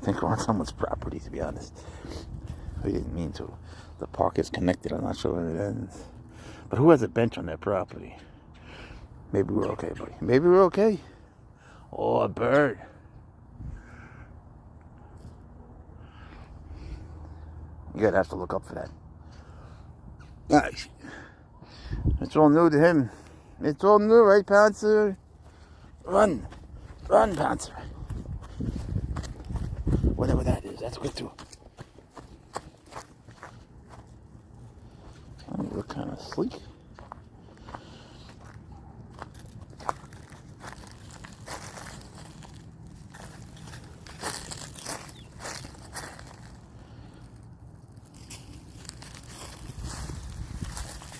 think we're on someone's property, to be honest. We didn't mean to. The park is connected. I'm not sure where it ends. But who has a bench on their property? Maybe we're okay, buddy. Maybe we're okay. Oh, a bird. You're going to have to look up for that. Nice. It's all new to him. It's all new, right, Pouncer? Run. Run, Pouncer. Whatever that is, that's good too. Oh, you look kind of sleek.